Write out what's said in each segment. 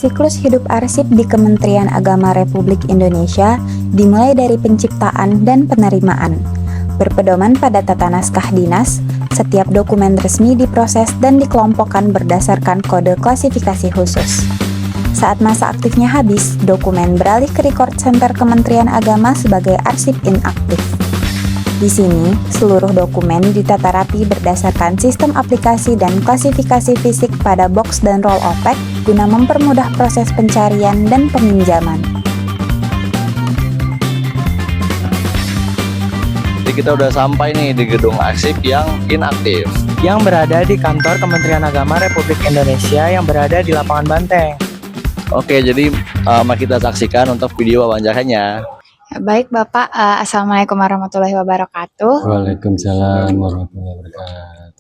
Siklus hidup arsip di Kementerian Agama Republik Indonesia dimulai dari penciptaan dan penerimaan. Berpedoman pada tata naskah dinas, setiap dokumen resmi diproses dan dikelompokkan berdasarkan kode klasifikasi khusus. Saat masa aktifnya habis, dokumen beralih ke Record Center Kementerian Agama sebagai arsip inaktif. Di sini, seluruh dokumen ditata rapi berdasarkan sistem aplikasi dan klasifikasi fisik pada box dan roll opak guna mempermudah proses pencarian dan peminjaman. Jadi kita udah sampai nih di gedung arsip yang inaktif, yang berada di kantor Kementerian Agama Republik Indonesia yang berada di lapangan Banteng. Oke, jadi mari kita saksikan untuk video wawancaranya. Baik Bapak, Assalamualaikum warahmatullahi wabarakatuh. Waalaikumsalam warahmatullahi wabarakatuh.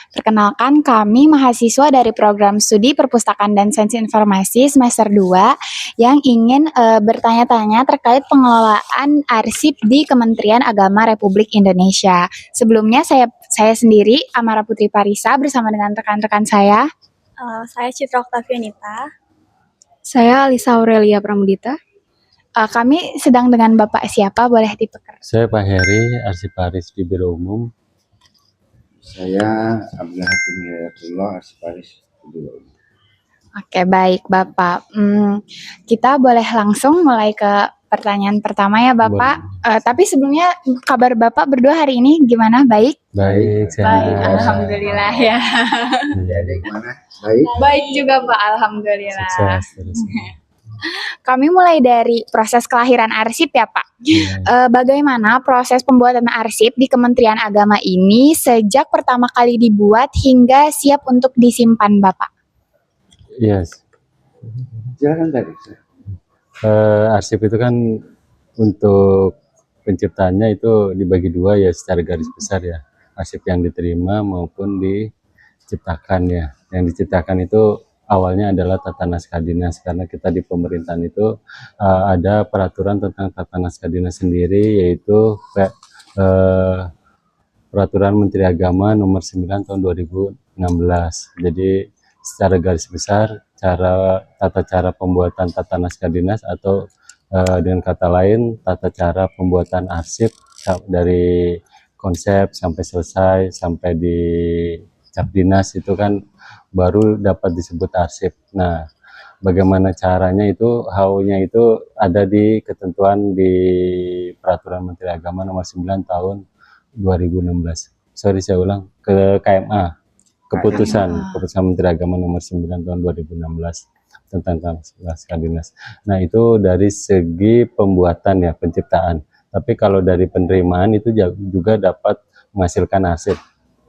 Perkenalkan, kami mahasiswa dari program studi Perpustakaan dan Sains Informasi semester 2 yang ingin bertanya-tanya terkait pengelolaan arsip di Kementerian Agama Republik Indonesia. Sebelumnya saya sendiri, Amara Putri Parisa, bersama dengan rekan-rekan saya. Saya Citra Oktavianita. Saya Alisa Aurelia Pramudita. Kami sedang dengan Bapak siapa? Boleh diperkenalkan? Saya Pak Heri, Arsiparis di Biro Umum. Saya Abdul Hakim Hidayatullah, Arsiparis di Biro Umum. Oke, baik Bapak. Kita boleh langsung mulai ke pertanyaan pertama ya Bapak. Tapi sebelumnya kabar Bapak berdua hari ini gimana? Baik? Baik, Baik, alhamdulillah ya. Jadi gimana? Baik. Baik juga Pak, alhamdulillah. Sukses terus. Kami mulai dari proses kelahiran arsip ya Pak. Bagaimana proses pembuatan arsip di Kementerian Agama ini sejak pertama kali dibuat hingga siap untuk disimpan Bapak? Yes. Silakan tadi. Arsip itu kan untuk penciptanya itu dibagi dua ya secara garis besar ya. Arsip yang diterima maupun diciptakan ya. Yang diciptakan itu awalnya adalah tata naskah dinas, karena kita di pemerintahan itu ada peraturan tentang tata naskah dinas sendiri, yaitu Peraturan Menteri Agama Nomor 9 Tahun 2016. Jadi secara garis besar tata cara pembuatan tata naskah dinas atau dengan kata lain tata cara pembuatan arsip dari konsep sampai selesai sampai di cap dinas itu kan baru dapat disebut arsip. Nah, bagaimana caranya itu, how-nya itu ada di ketentuan di Peraturan Menteri Agama Nomor 9 Tahun 2016. Sorry, saya ulang, ke KMA, Keputusan Menteri Agama Nomor 9 Tahun 2016 tentang naskah dinas. Nah, itu dari segi pembuatan ya, penciptaan. Tapi kalau dari penerimaan itu juga dapat menghasilkan arsip.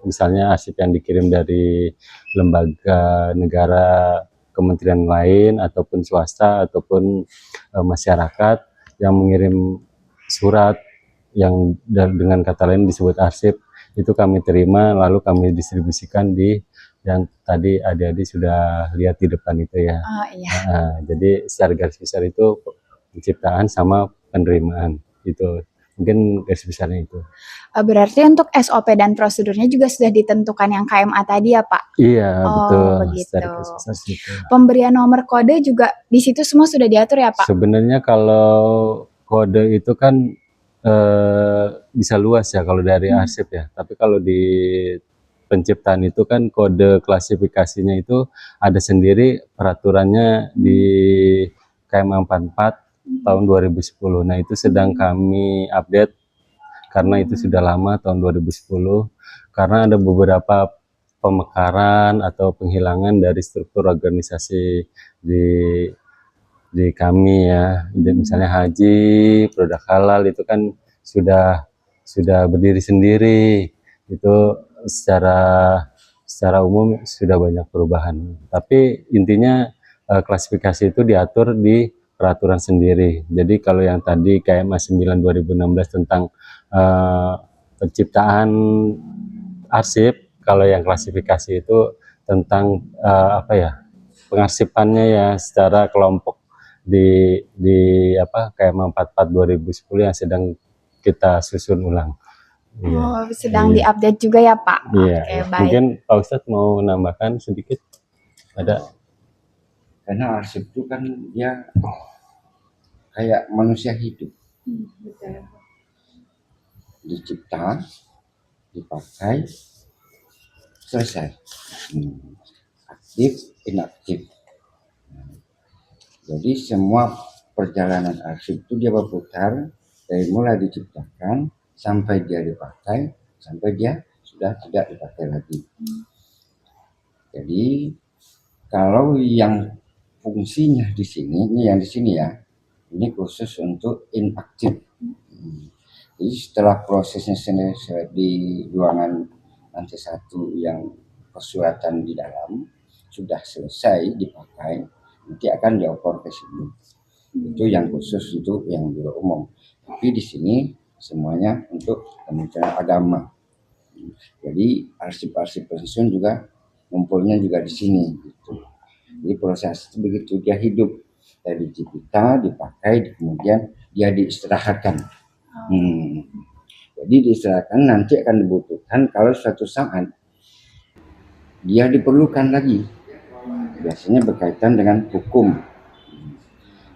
Misalnya arsip yang dikirim dari lembaga negara, kementerian lain, ataupun swasta, ataupun masyarakat yang mengirim surat yang dengan kata lain disebut arsip, itu kami terima lalu kami distribusikan di yang tadi adik-adik sudah lihat di depan itu ya. Oh iya. Jadi secara garis besar itu penciptaan sama penerimaan itu. Mungkin garis besarnya itu. Berarti untuk SOP dan prosedurnya juga sudah ditentukan yang KMA tadi ya Pak? Iya, betul. Begitu. Itu. Pemberian nomor kode juga di situ semua sudah diatur ya Pak? Sebenarnya kalau kode itu kan bisa luas ya kalau dari arsip ya. Tapi kalau di penciptaan itu kan kode klasifikasinya itu ada sendiri peraturannya di KMA 44 tahun 2010. Nah, itu sedang kami update karena itu sudah lama tahun 2010, karena ada beberapa pemekaran atau penghilangan dari struktur organisasi di kami ya. Misalnya haji, produk halal itu kan sudah berdiri sendiri. Itu secara umum sudah banyak perubahan. Tapi intinya klasifikasi itu diatur di peraturan sendiri. Jadi kalau yang tadi KMA 9 2016 tentang penciptaan arsip, kalau yang klasifikasi itu tentang pengarsipannya ya secara kelompok di KMA 44 2010 yang sedang kita susun ulang. Sedang diupdate juga ya Pak? Iya. Oke, baik. Mungkin Pak Ustadz mau menambahkan sedikit? Ada? Karena arsip itu kan dia kayak manusia hidup, dicipta, dipakai, selesai. Aktif, inaktif. Jadi semua perjalanan arsip itu dia berputar dari mulai diciptakan sampai dia dipakai, sampai dia sudah tidak dipakai lagi. Jadi kalau yang fungsinya di sini, ini yang di sini ya, ini khusus untuk inaktif. Jadi setelah prosesnya selesai di ruangan lantai 1 yang persuratan di dalam sudah selesai dipakai, nanti akan dioper ke sini. Itu yang khusus untuk yang biro umum. Tapi di sini semuanya untuk Kementerian Agama. Jadi arsip-arsip pensiun juga ngumpulnya juga di sini. Gitu. Jadi proses itu begitu dia hidup dari dicipta, dipakai, kemudian dia diistirahatkan. Jadi diistirahatkan nanti akan dibutuhkan kalau suatu saat dia diperlukan lagi. Biasanya berkaitan dengan hukum.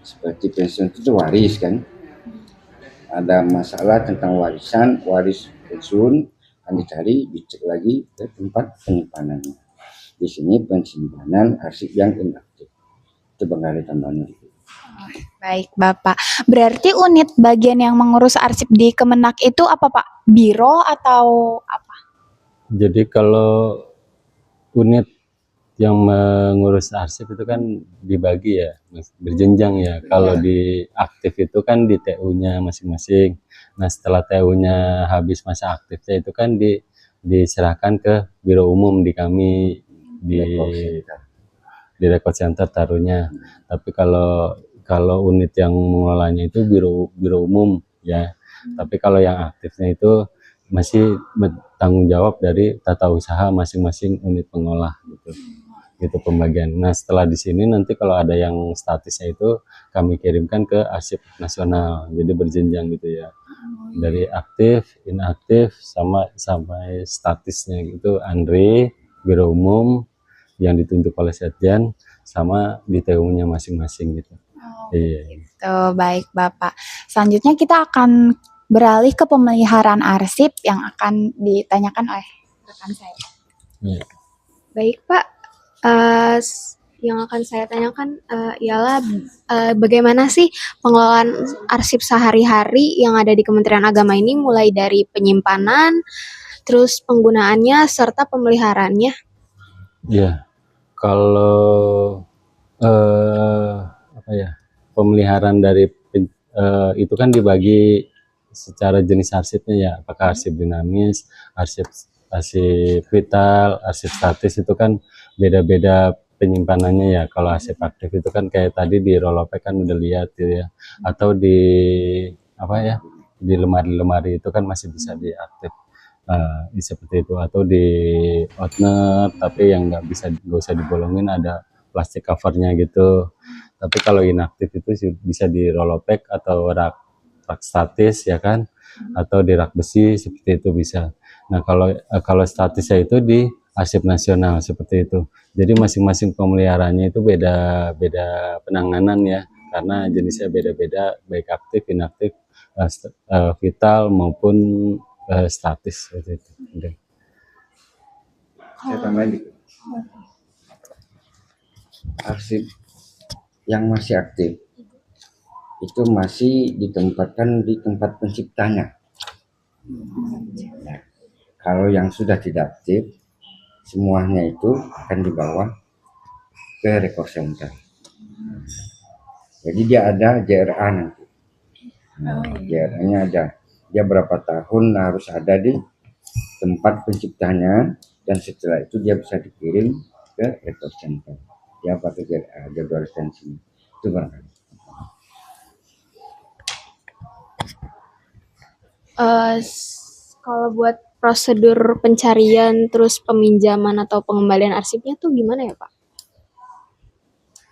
Seperti pensiun itu waris kan. Ada masalah tentang warisan, waris pensiun akan dicari, dicek lagi ke tempat penyimpanannya. Di sini penyimpanan arsip yang inaktif. Itu Bang tambahan itu. Baik, Bapak. Berarti unit bagian yang mengurus arsip di Kemenak itu apa, Pak? Biro atau apa? Jadi kalau unit yang mengurus arsip itu kan dibagi ya, berjenjang ya. Kalau di aktif itu kan di TU-nya masing-masing. Nah setelah TU-nya habis masa aktifnya itu kan diserahkan ke biro umum di kami di record center taruhnya. Tapi kalau unit yang mengelolanya itu biro umum ya. Tapi kalau yang aktifnya itu masih bertanggung jawab dari tata usaha masing-masing unit pengolah gitu. Gitu pembagian. Nah setelah di sini nanti kalau ada yang statusnya itu kami kirimkan ke arsip nasional. Jadi berjenjang gitu ya. Dari aktif, inaktif sampai statusnya gitu. Andre, biro umum yang ditunjuk oleh Setjen sama di TU-nya masing-masing gitu. Iya. Baik, Bapak. Selanjutnya kita akan beralih ke pemeliharaan arsip yang akan ditanyakan oleh rekan saya. Iya. Baik, Pak. Yang akan saya tanyakan ialah bagaimana sih pengelolaan arsip sehari-hari yang ada di Kementerian Agama ini, mulai dari penyimpanan, terus penggunaannya, serta pemeliharaannya. Iya. Kalau pemeliharaan dari itu kan dibagi secara jenis arsipnya ya, apakah arsip dinamis, arsip vital, arsip statis itu kan beda-beda penyimpanannya ya. Kalau arsip aktif itu kan kayak tadi di Rolopek kan udah lihat gitu ya, atau di di lemari-lemari itu kan masih bisa diaktif seperti itu, atau di outner tapi yang nggak usah dibolongin, ada plastik covernya gitu. Tapi kalau inaktif itu bisa di Rolopek atau rak statis ya kan, atau di rak besi seperti itu bisa. Nah kalau statisnya itu di arsip nasional seperti itu. Jadi masing-masing pemeliharaannya itu beda penanganan ya, karena jenisnya beda-beda, baik aktif, inaktif, vital maupun statis seperti itu. Saya tambahin dikit. Arsip yang masih aktif itu masih ditempatkan di tempat penciptanya. Nah, kalau yang sudah tidak aktif, semuanya itu akan dibawa ke record center. Jadi dia ada JRA nanti. JRA-nya ada. Dia berapa tahun harus ada di tempat penciptanya, dan setelah itu dia bisa dikirim ke record center. Dia pakai JRA, jadwal retensi. Itu barangkali. Kalau buat prosedur pencarian terus peminjaman atau pengembalian arsipnya tuh gimana ya, Pak?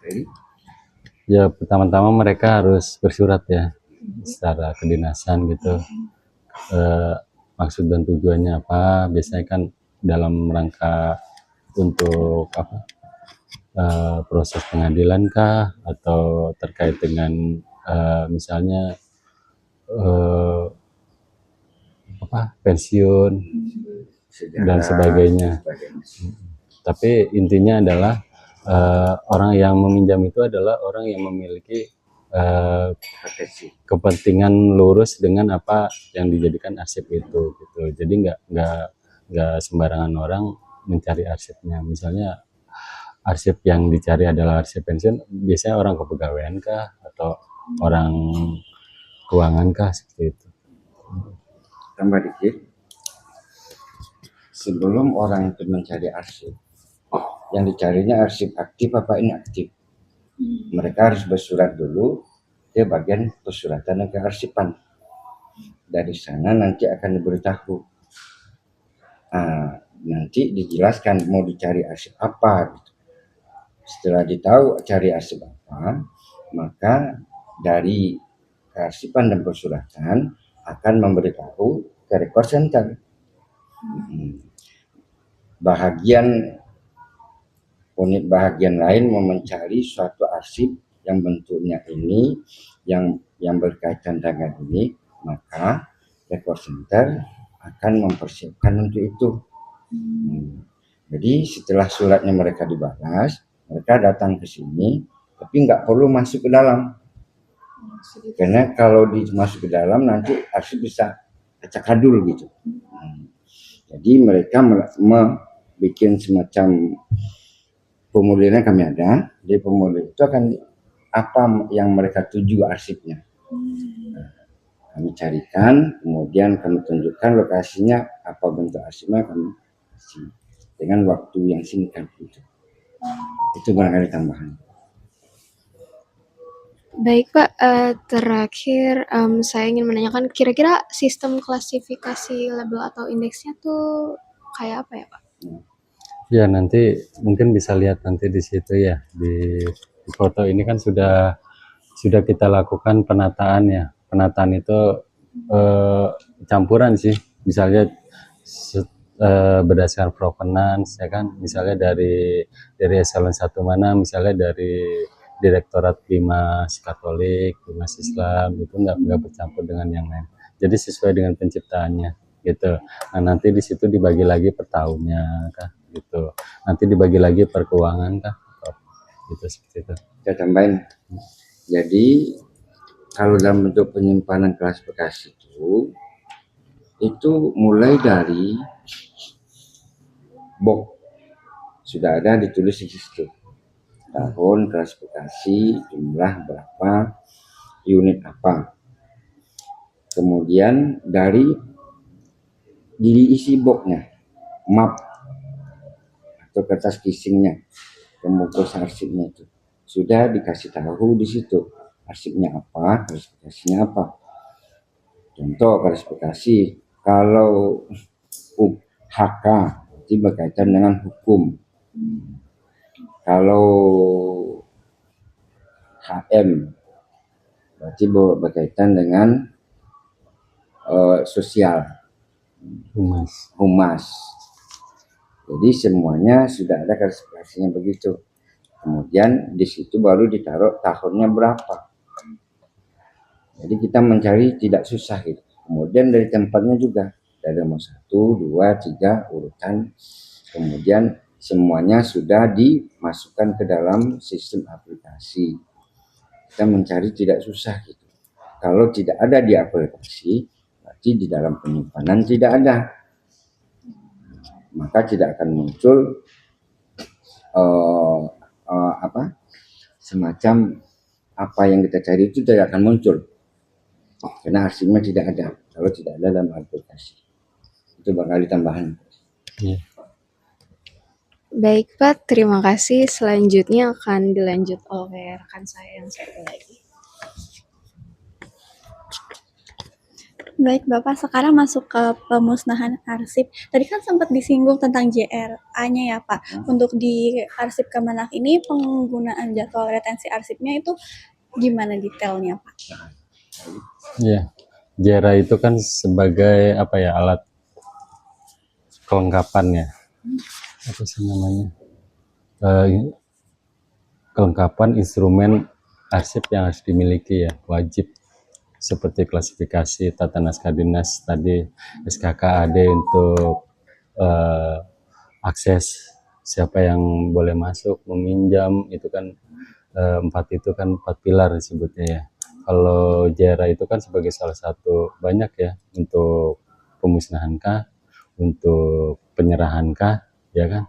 Jadi, ya pertama-tama mereka harus bersurat ya secara kedinasan gitu, maksud dan tujuannya apa. Biasanya kan dalam rangka untuk proses pengadilan kah, atau terkait dengan misalnya eh, pensiun dan Sejarah, sebagainya. sebagainya. Tapi intinya adalah orang yang meminjam itu adalah orang yang memiliki Proteksi. kepentingan lurus dengan apa yang dijadikan arsip itu gitu. Jadi nggak sembarangan orang mencari arsipnya. Misalnya arsip yang dicari adalah arsip pensiun, biasanya orang kepegawaian kah atau orang keuangan kah, seperti itu. Tambah dikit, sebelum orang itu mencari arsip, yang dicarinya arsip aktif apa inaktif. Mereka harus bersurat dulu ke bagian persuratan dan kearsipan. Dari sana nanti akan diberitahu. Nanti dijelaskan mau dicari arsip apa. Gitu. Setelah ditahu cari arsip apa, maka dari kearsipan dan persuratan akan memberitahu ke record center. Unit bahagian lain mau mencari suatu arsip yang bentuknya ini, yang berkaitan dengan ini, maka record center akan mempersiapkan untuk itu. Jadi setelah suratnya mereka dibalas, mereka datang ke sini, tapi nggak perlu masuk ke dalam. Karena kalau masuk ke dalam nanti arsip bisa acak adul gitu. Jadi mereka membuat semacam formulirnya kami ada. Di formulir itu akan apa yang mereka tuju arsipnya. Kami carikan, kemudian kami tunjukkan lokasinya, apa bentuk arsipnya, kami kasih dengan waktu yang singkat gitu. Itu barangkali tambahan. Baik Pak, terakhir saya ingin menanyakan kira-kira sistem klasifikasi label atau indeksnya tuh kayak apa ya Pak? Ya, nanti mungkin bisa lihat nanti di situ ya, di foto ini kan sudah kita lakukan penataan ya. Penataan itu campuran sih, misalnya berdasarkan provenance ya kan, misalnya dari eselon 1 mana, misalnya dari Direktorat Bimas Katolik, Bimas Islam, itu nggak bercampur dengan yang lain. Jadi sesuai dengan penciptaannya gitu. Nah, nanti di situ dibagi lagi per tahunnya kah gitu. Nanti dibagi lagi per keuangan kah gitu, seperti itu. Saya tambahin. Jadi kalau dalam bentuk penyimpanan klasifikasi itu mulai dari box sudah ada ditulis di situ. Tahun, klasifikasi, jumlah berapa, unit apa. Kemudian dari diisi boxnya, map atau kertas casingnya, pembungkus arsipnya itu sudah dikasih tahu di situ arsipnya apa, klasifikasinya apa. Contoh klasifikasi kalau HK itu berkaitan dengan hukum. Kalau HM berarti berkaitan dengan sosial, humas. Jadi semuanya sudah ada klasifikasinya begitu. Kemudian di situ baru ditaruh tahunnya berapa. Jadi kita mencari tidak susah gitu. Kemudian dari tempatnya juga dari nomor 1, 2, 3 urutan. Kemudian semuanya sudah dimasukkan ke dalam sistem aplikasi. Kita mencari tidak susah gitu. Kalau tidak ada di aplikasi, berarti di dalam penyimpanan tidak ada. Maka tidak akan muncul semacam apa yang kita cari itu tidak akan muncul. Karena arsipnya tidak ada. Kalau tidak ada dalam aplikasi. Itu bakal tambahan. Yeah. Baik Pak, terima kasih. Selanjutnya akan dilanjut oleh rekan saya yang satu lagi. Baik Bapak, sekarang masuk ke pemusnahan arsip. Tadi kan sempat disinggung tentang JRA-nya ya Pak. Untuk di arsip Kemenak ini penggunaan jadwal retensi arsipnya itu gimana detailnya Pak? Ya, JRA itu kan sebagai apa ya, alat kelengkapan ya. Apa sih namanya? kelengkapan instrumen arsip yang harus dimiliki ya, wajib, seperti klasifikasi tata naskah dinas tadi, SKKAD untuk akses siapa yang boleh masuk, meminjam, itu kan empat pilar disebutnya ya. Kalau JERA itu kan sebagai salah satu, banyak ya, untuk pemusnahan kah, untuk penyerahan kah, ya kan,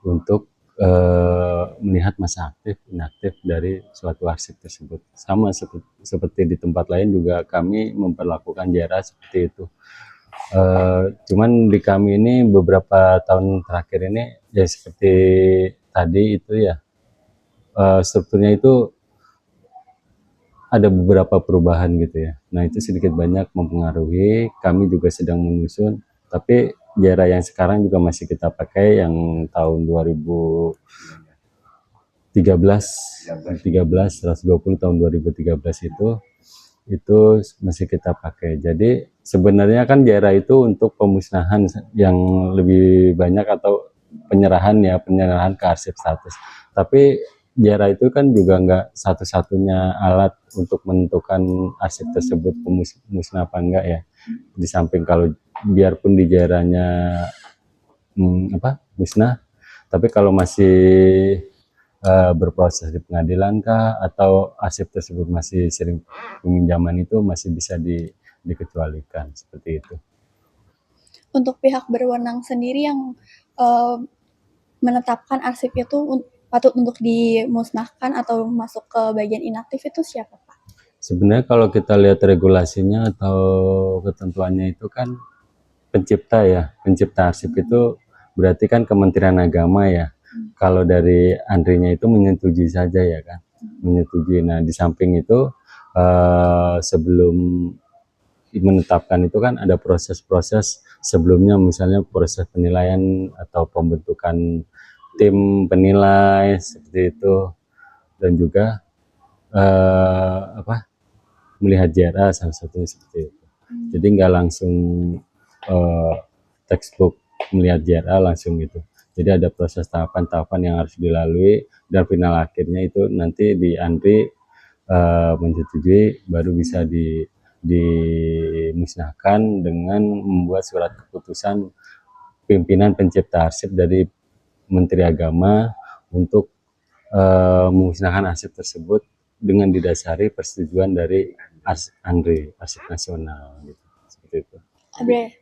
untuk melihat masa aktif inaktif dari suatu arsip tersebut. Sama seperti di tempat lain juga kami memperlakukan JERA seperti itu. Cuman di kami ini beberapa tahun terakhir ini ya seperti tadi itu ya, strukturnya itu ada beberapa perubahan gitu ya. Nah itu sedikit banyak mempengaruhi, kami juga sedang menyusun, tapi JERA yang sekarang juga masih kita pakai yang tahun 2013 120 tahun 2013 itu masih kita pakai. Jadi sebenarnya kan JERA itu untuk pemusnahan yang lebih banyak atau penyerahan ke arsip status. Tapi JERA itu kan juga nggak satu-satunya alat untuk menentukan arsip tersebut musnah apa enggak ya. Di samping kalau biarpun di JERA-nya musnah, tapi kalau masih berproses di pengadilan kah, atau arsip tersebut masih sering peminjaman, itu masih bisa dikecualikan seperti itu. Untuk pihak berwenang sendiri yang menetapkan arsip itu patut untuk dimusnahkan atau masuk ke bagian inaktif itu siapa, Pak? Sebenarnya kalau kita lihat regulasinya atau ketentuannya itu kan pencipta ya, pencipta arsip itu berarti kan Kementerian Agama ya. Kalau dari ANRI-nya itu menyetujui saja ya kan, menyetujui. Nah di samping itu sebelum menetapkan itu kan ada proses-proses sebelumnya, misalnya proses penilaian atau pembentukan tim penilai seperti itu, dan juga melihat JERA salah satunya seperti itu. Jadi nggak langsung textbook melihat JERA langsung gitu. Jadi ada proses tahapan-tahapan yang harus dilalui, dan final akhirnya itu nanti di ANRI menyetujui, baru bisa dimusnahkan dengan membuat surat keputusan pimpinan pencipta arsip dari Menteri Agama untuk memusnahkan arsip tersebut dengan didasari persetujuan dari ANRI, Arsip Nasional gitu. Seperti itu.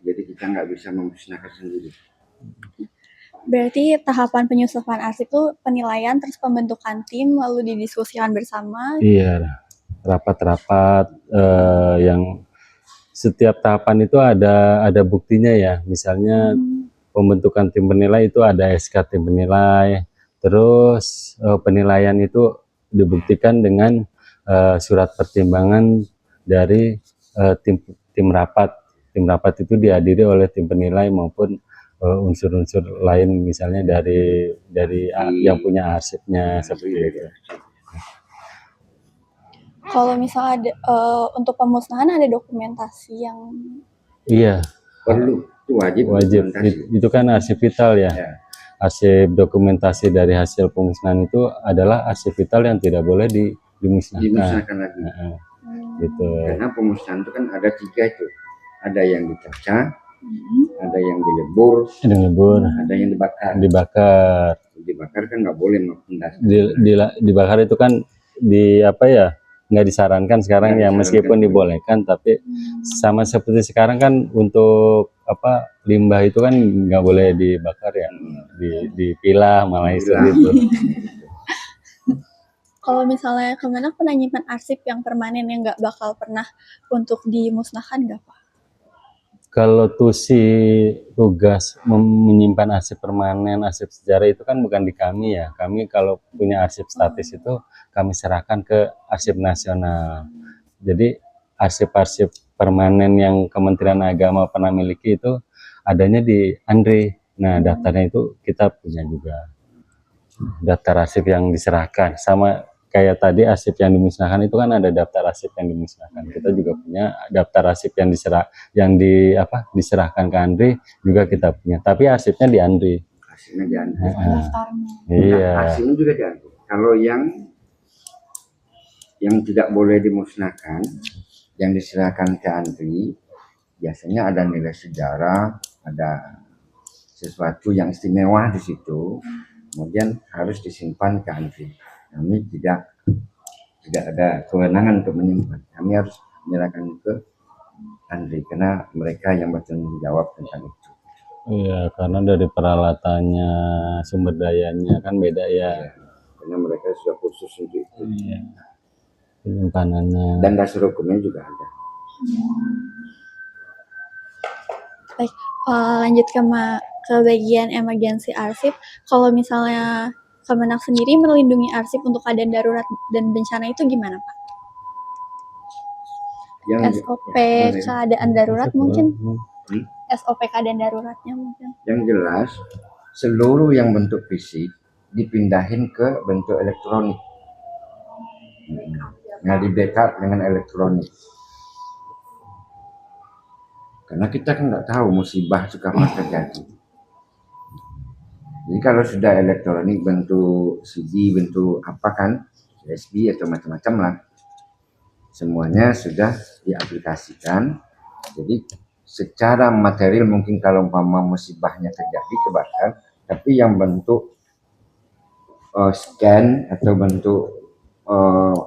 Jadi kita nggak bisa memusnahkan sendiri. Berarti tahapan penyusupan arsip itu penilaian, terus pembentukan tim, lalu didiskusikan bersama. Iya, rapat-rapat yang setiap tahapan itu ada buktinya ya. Misalnya pembentukan tim penilai itu ada SK tim penilai, terus penilaian itu dibuktikan dengan surat pertimbangan dari tim rapat. Tim rapat itu dihadiri oleh tim penilai maupun unsur-unsur lain, misalnya dari yang punya arsipnya seperti itu. Kalau misalnya untuk pemusnahan ada dokumentasi yang Iya, Perlu, itu wajib. itu kan arsip vital ya. Arsip dokumentasi dari hasil pemusnahan itu adalah arsip vital yang tidak boleh dimusnahkan. Dimusnahkan lagi. Gitu. Karena pemusnahan itu kan ada 3 itu. Ada yang dicacah, ada yang dilebur, ada yang dibakar. Dibakar kan nggak boleh Dibakar itu kan nggak disarankan sekarang ya, meskipun dibolehkan, tapi sama seperti sekarang kan untuk limbah itu kan nggak boleh dibakar ya, dipilah malah seperti itu. Kalau misalnya Kemenak pernah nyimpan arsip yang permanen yang nggak bakal pernah untuk dimusnahkan nggak, Pak? Kalau tugas menyimpan arsip permanen, arsip sejarah itu kan bukan di kami ya. Kami kalau punya arsip statis itu kami serahkan ke Arsip Nasional. Jadi arsip-arsip permanen yang Kementerian Agama pernah miliki itu adanya di ANRI. Nah daftarnya itu kita punya juga. Daftar arsip yang diserahkan, sama kayak tadi arsip yang dimusnahkan itu kan ada daftar arsip yang dimusnahkan. Kita juga punya daftar arsip yang diserahkan ke ANRI, juga kita punya. Tapi arsipnya di ANRI. Hasilnya di ANRI. Iya. Hasilnya juga di ANRI. Kalau yang tidak boleh dimusnahkan, yang diserahkan ke antri, biasanya ada nilai sejarah, ada sesuatu yang istimewa di situ, kemudian harus disimpan ke antri. Kami tidak ada kewenangan untuk menyimpan. Kami harus menyerahkan ke antri karena mereka yang bertanggung jawab tentang itu. Iya, karena dari peralatannya, sumber dayanya kan beda ya. Karena mereka sudah khusus untuk itu. Iya. Penyimpanannya. Dan dasar hukumnya juga ada. Baik, lanjut ke bagian emergency arsip. Kalau misalnya Kemenak sendiri melindungi arsip untuk keadaan darurat dan bencana itu gimana, Pak? SOP keadaan darurat mungkin? SOP keadaan daruratnya mungkin? Yang jelas, seluruh yang bentuk fisik dipindahin ke bentuk elektronik. Nah, di backup dengan elektronik. Karena kita kan nggak tahu musibah itu kapan terjadi. Jadi kalau sudah elektronik bentuk CD, bentuk apa kan, USB atau macam-macam lah, semuanya sudah diaplikasikan. Jadi secara material mungkin kalau umpama musibahnya terjadi kebakaran, tapi yang bentuk scan atau bentuk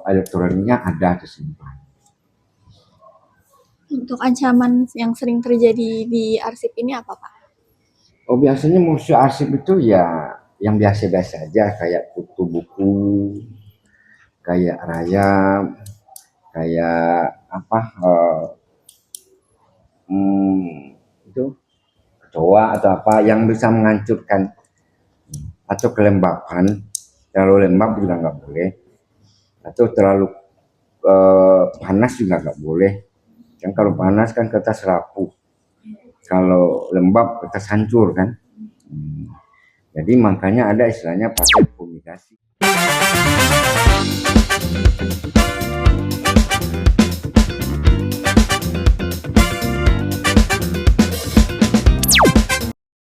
elektroniknya ada tersimpan. Untuk ancaman yang sering terjadi di arsip ini apa, Pak? Oh, biasanya musuh arsip itu ya yang biasa-biasa aja, kayak kutu buku, kayak rayap, kayak apa, itu kecoa atau apa yang bisa menghancurkan, atau kelembapan. Terlalu lembab juga nggak boleh, atau terlalu panas juga nggak boleh. Kan kalau panas kan kertas rapuh, kalau lembab kertas hancur kan. Jadi makanya ada istilahnya pakai fumigasi.